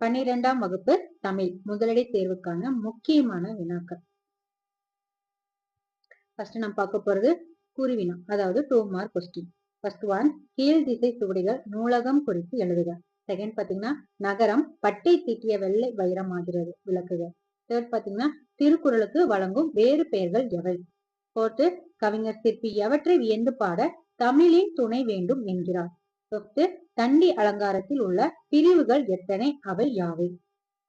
12ஆம் வகுப்பு தமிழ் முதலடை தேர்வுக்கான முக்கியமான வினாக்கள். ஃபர்ஸ்ட் நம்ம பார்க்க போறது குறிவினா, அதாவது 2 மார்க் கொஸ்டின். ஃபர்ஸ்ட் ஒன், கீழ் திசை சுவடிகள் நூலகம் குறித்து எழுதுக. செகண்ட் பாத்தீங்கன்னா, நகரம் பட்டை தீட்டிய வெள்ளை வைரமாகிறது, விளக்குக. தேர்ட் பாத்தீங்கன்னா, திருக்குறளுக்கு வழங்கும் வேறு பெயர்கள் எவை. போர்த்து, கவிஞர் சிற்பி எவற்றை வியந்து பாட தமிழின் துணை வேண்டும் என்கிறார். ஃபிஃப்த், தண்டி அலங்காரத்தில் உள்ள பிரிவுகள் எத்தனை, அவை யாவை.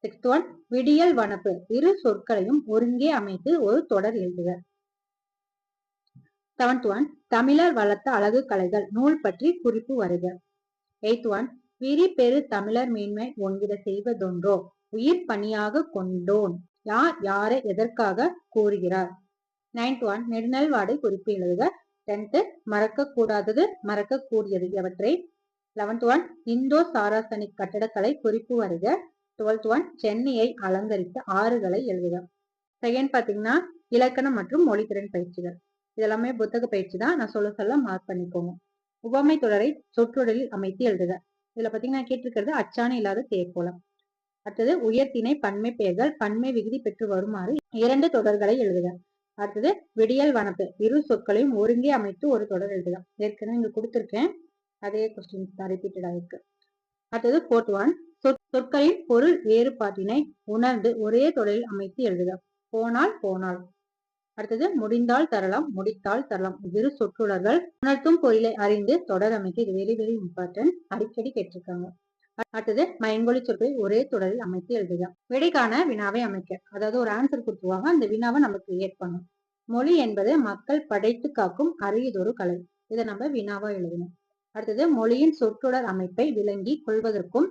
சிக்ஸ்த் ஒன், விடியல் வனப்பு இரு சொற்களையும் ஒருங்கே அமைத்து ஒரு தொடர் எழுதுக. செவன்த் ஒன், தமிழர் வளர்த்த அழகு கலைகள் நூல் பற்றி குறிப்பு வருக. எய்த் ஒன், விரி பெரு தமிழர் மேன்மை ஒன்கிட செய்வதொன்றோ உயிர் பணியாக கொண்டோன் யார் யாரை எதற்காக கூறுகிறார். நைன்த் ஒன், நெடுநல்வாடை குறிப்பு எழுதுக. 10th, மறக்க கூடாதது மறக்க கூடியது எவற்றை. 11th ஒன், இந்தோ சாராசனிக் கட்டடக்கலை குறிப்பு வருக. 12th ஒன், சென்னையை அலங்கரித்த ஆறுகளை எழுதுக. செகண்ட் பாத்தீங்கன்னா, இலக்கணம் மற்றும் மொழித்திறன் பயிற்சிகள். இதெல்லாமே புத்தக பயிற்சி தான், நான் சொல்ல மார்க் பண்ணிக்கோங்க. உவமை தொடரை சொற்றொடரில் அமைத்து எழுதுக. இதுல பாத்தீங்கன்னா கேட்டிருக்கிறது அச்சாணி இல்லாத தேர்கோளம். அடுத்தது, உயர்த்திணை பன்மை பெயர்கள் பன்மை விகுதி பெற்று வருமாறு 2 தொடர்களை எழுதுக. அடுத்தது, விடியல் வனப்பு இரு சொற்களையும் ஒருங்கே அமைத்து ஒரு தொடர் எழுதுக. ஏற்கனவே இங்க கொடுத்திருக்கேன், அதே கொஸ்டின்ஸ் தான் ரிப்பீட்டட் ஆயிருக்கு. அடுத்தது, ஃபோர்த் ஒன், சொற்களின் பொருள் வேறுபாட்டினை உணர்ந்து ஒரே தொடரில் அமைத்து எழுதுக. போனால் போனால். அடுத்தது, முடிந்தால் தரலாம் முடித்தால் தரலாம் இரு சொற்றொடர்கள் உணர்த்தும் பொருளை அறிந்து தொடர் அமைக்க. இது வெரி வெரி இம்பார்ட்டன்ட், அடிக்கடி கேட்டிருக்காங்க. அடுத்தது, மயங்கொலி சொற்களை ஒரே தொடரில் அமைத்து எழுதுக. விடைக்கான வினாவை அமைக்க, அதாவது ஒரு ஆன்சர் கொடுத்துருவாங்க, அந்த வினாவை நம்ம கிரியேட் பண்ணும். மொழி என்பது மக்கள் படைத்து காக்கும் அரியதொரு கலை, இதை நம்ம வினாவா எழுதணும். அடுத்தது, மொழியின் சொற்றொடர் அமைப்பை விளங்கி கொள்வதற்கும்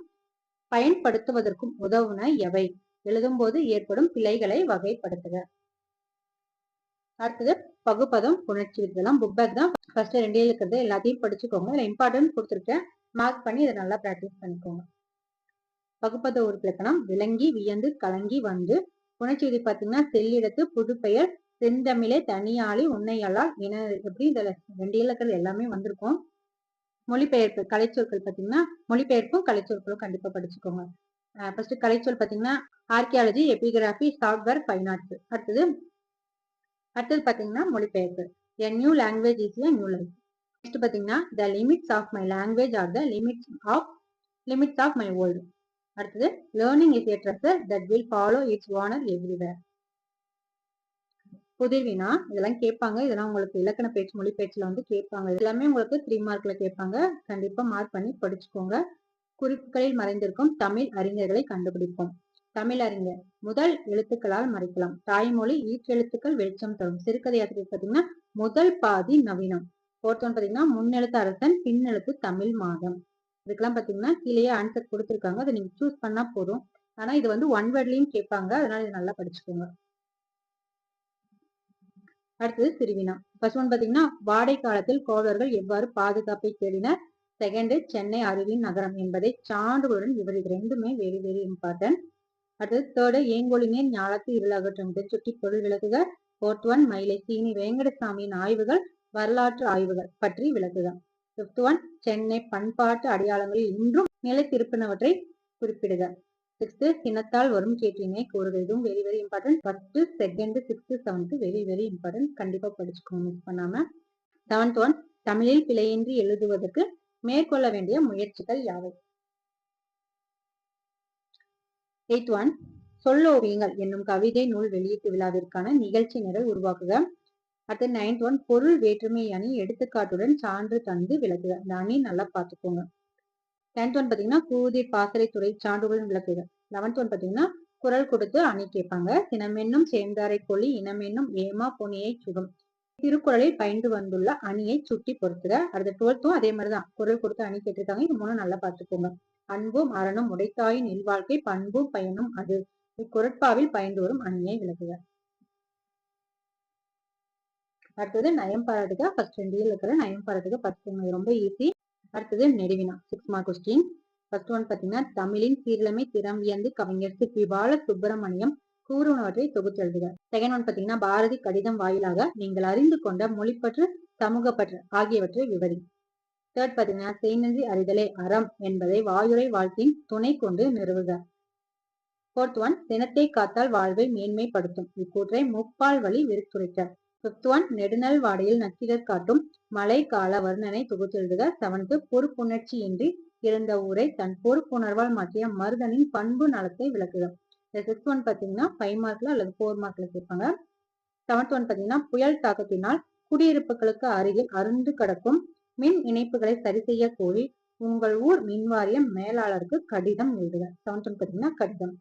பயன்படுத்துவதற்கும் உதவுன எவை. எழுதும் போது ஏற்படும் பிழைகளை வகைப்படுத்துக. அடுத்தது, பகுப்பதம் புணர்ச்சி. இதெல்லாம் புக் பேக் தான், ஃபர்ஸ்ட் 2 இருக்கிறது எல்லாத்தையும் படிச்சுக்கோங்க. இதுல இம்பார்ட்டன்ட் கொடுத்துருக்கேன், மார்க் பண்ணி இதை நல்லா பிராக்டிஸ் பண்ணிக்கோங்க. பகுப்பத உறுப்பிலக்கணம் விளங்கி வியந்து கலங்கி வந்து. புணர்ச்சி விதி பாத்தீங்கன்னா, செல்லிடத்து புதுப்பெயர் செந்தமிழே தனியாளி உன்னையலால் என. எப்படி இதுல 2 இலக்கள் எல்லாமே வந்திருக்கும். மொழிபெயர்ப்பு கலைச்சொற்கள் பாத்தீங்கன்னா, மொழிபெயர்ப்பும் கலைச்சொற்களும் கண்டிப்பா படிச்சுக்கோங்க. ஃபர்ஸ்ட் கலைச்சொல் பாத்தீங்கன்னா, archaeology, epigraphy, software, fine arts. அடுத்தது பாத்தீங்கன்னா, மொழிபெயர்ப்பு a new language is a new life. Next பாத்தீங்கன்னா, the limits of my language are the limits of my world. அடுத்தது, learning is a treasure that will follow its owner everywhere. புதிர்வினா, இதெல்லாம் கேட்பாங்க, இதெல்லாம் உங்களுக்கு இலக்கண பயிற்சி மொழி பயிற்சியில வந்து கேட்பாங்க. எல்லாமே உங்களுக்கு 3 மார்க்ல கேட்பாங்க, கண்டிப்பா மார்க் பண்ணி படிச்சுக்கோங்க. குறிப்புகளில் மறைந்திருக்கும் தமிழ் அறிஞர்களை கண்டுபிடிப்போம். தமிழ் அறிஞர் முதல் எழுத்துக்களால் மறைக்கலாம். தாய்மொழி ஈற்றெழுத்துக்கள் வெளிச்சம் தரும். சிறுகதை ஆசிரியர் பாத்தீங்கன்னா, முதல் பாதி நவீனம். ஒருத்தவன் பாத்தீங்கன்னா, முன்னெழுத்து அரசன் பின்னெழுத்து தமிழ் மாதம். இதுக்கெல்லாம் பாத்தீங்கன்னா கீழேயே ஆன்சர் கொடுத்துருக்காங்க, அதை நீங்க சூஸ் பண்ணா போதும். ஆனா இது வந்து 1 வேர்ட்லயும் கேட்பாங்க, அதனால இது நல்லா படிச்சுக்கோங்க. அடுத்தது, சிறுவினா. ஃபர்ஸ்ட் ஒன் பாத்தீங்கன்னா, வாடை காலத்தில் கோவலர்கள் எவ்வாறு பாதுகாப்பை தேடினர். செகண்ட், சென்னை அறிவின் நகரம் என்பதை சான்றுகளுடன் விவரிக்க. ரெண்டுமே வெரி வெரி இம்பார்ட்டன்ட். அடுத்தது, தேர்டு, ஏங்கொழிநீர் ஞாலத்து இருளகற்றும் சுட்டி பொருள் விளக்குக. ஃபோர்த் ஒன், மயிலை சீனி வேங்கடசாமியின் ஆய்வுகள் வரலாற்று ஆய்வுகள் பற்றி விளக்குக. ஃபிஃப்த் ஒன், சென்னை பண்பாட்டு அடையாளங்களில் இன்றும் நிலைத்திருப்பினவற்றை குறிப்பிடுக. சிக்ஸ்த், சின்னத்தால் வரும் கேட்டினை கூறுக. இதுவும் very very important. First, second, 6th, 7th very very important, கண்டிப்பா படிச்சுக்கோங்க மிஸ் பண்ணாம. செவன்த் ஒன், தமிழில் பிழையின்றி எழுதுவதற்கு மேற்கொள்ள வேண்டிய முயற்சிகள் யாவை. எய்த் ஒன், சொல்லோவியங்கள் என்னும் கவிதை நூல் வெளியீட்டு விழாவிற்கான நிகழ்ச்சி நிரல் உருவாக்குக. அடுத்து 9th ஒன், பொருள் வேற்றுமை அணி எடுத்துக்காட்டுடன் சான்று தந்து விளக்குக. இந்த அணி நல்லா பார்த்துக்கோங்க. 10th ஒன் பாத்தீங்கன்னா, கூதிர் பாசறை துறை சான்றுகளுடன் விளக்குக. 11th ஒன் பாத்தீங்கன்னா, குரல் கொடுத்து அணி கேட்பாங்க. சினமென்னும் சேர்ந்தாரை கொல்லி இனமென்னும் ஏமா பொனியை சுடும். திருக்குறளில் பயின்று வந்துள்ள அணியை சுட்டி பொறுத்துக. அடுத்த 12th அதே மாதிரிதான், குரல் கொடுத்து அணி கேட்டிருக்காங்க. இது 3 நல்லா பார்த்துக்கோங்க. அன்பும் அறனும் உடைத்தாயின் இல்வாழ்க்கை பண்பும் பயனும் அது. இக்குறட்பாவில் பயின்று வரும் அணியை விளக்குக. அடுத்தது, நயம் பாராட்டுக. ஃபர்ஸ்ட் 2 இருக்கிற நயம் பாராட்டுக ஃபர்ஸ்ட் ரொம்ப ஈஸி. அடுத்தது, நெடுவினா 6 மார்க் கொஸ்டின். ஃபர்ஸ்ட் ஒன் பாத்தீங்கன்னா, தமிழின் சீர்நிலைமை திறம் வியந்து கவிஞர் சிற்பி பால சுப்பிரமணியம் கூறுவனவற்றை தொகுத்து எழுதுக. செகண்ட் ஒன் பாத்தீங்கன்னா, பாரதி கடிதம் வாயிலாக நீங்கள் அறிந்து கொண்ட மொழிப்பற்று சமூகப்பற்று ஆகியவற்றை விவரி. தேர்ட் பாத்தீங்கன்னா, செய்நன்றி அறிதலே அறம் என்பதை வாயுரை வாழ்த்தின் துணை கொண்டு நிறுவுக. 4th ஒன் சினத்தை காத்தால் வாழ்வை மேன்மைப்படுத்தும். இக்கூற்றை முப்பால் வழி விரித்துரைக்க. 5th ஒன் நெடுநல் வாடையில் நக்கீரர் காட்டும் மழை கால வர்ணனை தொகுத்தெழுதுக. 7th பொறுப்புணர்ச்சியின்றி இருந்த ஊரை தன் பொறுப்புணர்வால் மாற்றிய மருதனின் பண்பு நலத்தை விளக்குக. இந்த 6th ஒன் பாத்தீங்கன்னா 5 மார்க்ல அல்லது 4 மார்க்ல கேட்பாங்க. 7th ஒன் பாத்தீங்கன்னா புயல் தாக்கத்தினால் குடியிருப்புகளுக்கு அருகில் அருந்து கிடக்கும் மின் இணைப்புகளை சரி செய்ய கோரி உங்கள் ஊர் மின்வாரியம் மேலாளருக்கு கடிதம் எழுதுக. 7th ஒன் பாத்தீங்கன்னா கடிதம்.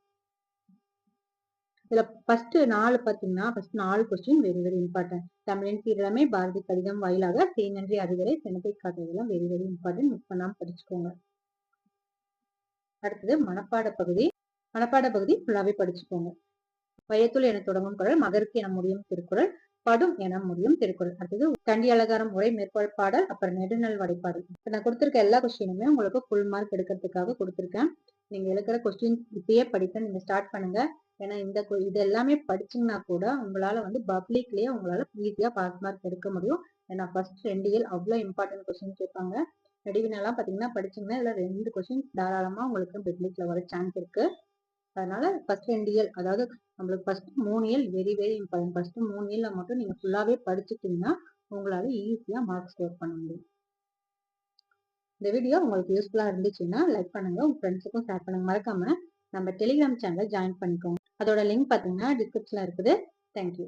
இதுல ஃபர்ஸ்ட் 4 பாத்தீங்கன்னா first 4 question very very important. தமிழின் சீரழமை, பாரதி கடிதம் வாயிலாக, செய்நன்றி அறிவுரை, சினத்தை காட்டுவதெல்லாம் வெரி வெரி இம்பார்ட்டன்ட். மிஸ் பண்ணாம படிச்சுக்கோங்க. அடுத்தது மனப்பாட பகுதி. மனப்பாட பகுதி ஃபுல்லாவே படிச்சுக்கோங்க. வையத்துள் என தொடங்கும் குரல், மகருக்கு என முடியும் திருக்குறள், படும் என முடியும் திருக்குறள். அடுத்தது தண்டி அலங்காரம் உரை, மேற்கோள் பாடல், அப்புறம் நெடுநல் வடைப்பாடல். இப்ப நான் கொடுத்திருக்க எல்லா கொஸ்டினுமே உங்களுக்கு ஃபுல் மார்க் எடுக்கிறதுக்காக கொடுத்திருக்கேன். நீங்க எழுக்கிற கொஸ்டின் இப்பயே படிக்க நீங்க ஸ்டார்ட் பண்ணுங்க. ஏன்னா இது எல்லாமே படிச்சீங்கன்னா கூட உங்களால வந்து பப்ளிக்லயே உங்களால ஈஸியா பாஸ் மார்க் எடுக்க முடியும். ஏன்னா ஃபர்ஸ்ட் 2 இயல் அவ்வளவு இம்பார்ட்டன்ட் கொஸ்டின் கேட்பாங்க. நெடுவினெல்லாம் பாத்தீங்கன்னா படிச்சீங்கன்னா இதுல 2 கொஸ்டின் தாராளமா உங்களுக்கு பப்ளிக்ல வர சான்ஸ் இருக்கு. அதனால ஃபர்ஸ்ட் 2 இயல், அதாவது நம்மளுக்கு ஃபர்ஸ்ட் 3 இயல் வெரி வெரி இம்பார்ட்டன்ட். ஃபர்ஸ்ட் 3 இயல்ல மட்டும் நீங்க ஃபுல்லாவே படிச்சுட்டீங்கன்னா உங்களால ஈஸியா மார்க் ஸ்கோர் பண்ண முடியும். இந்த வீடியோ உங்களுக்கு யூஸ்ஃபுல்லா இருந்துச்சுன்னா லைக் பண்ணுங்க, உங்க ஃப்ரெண்ட்ஸுக்கும் ஷேர் பண்ணுங்க. மறக்காம நம்ம டெலிகிராம் சேனலை ஜாயின் பண்ணிக்கோங்க. அதோட லிங்க் பாத்தீங்கன்னா டிஸ்கிரிப்ஷன்ல இருக்குது. தேங்க்யூ.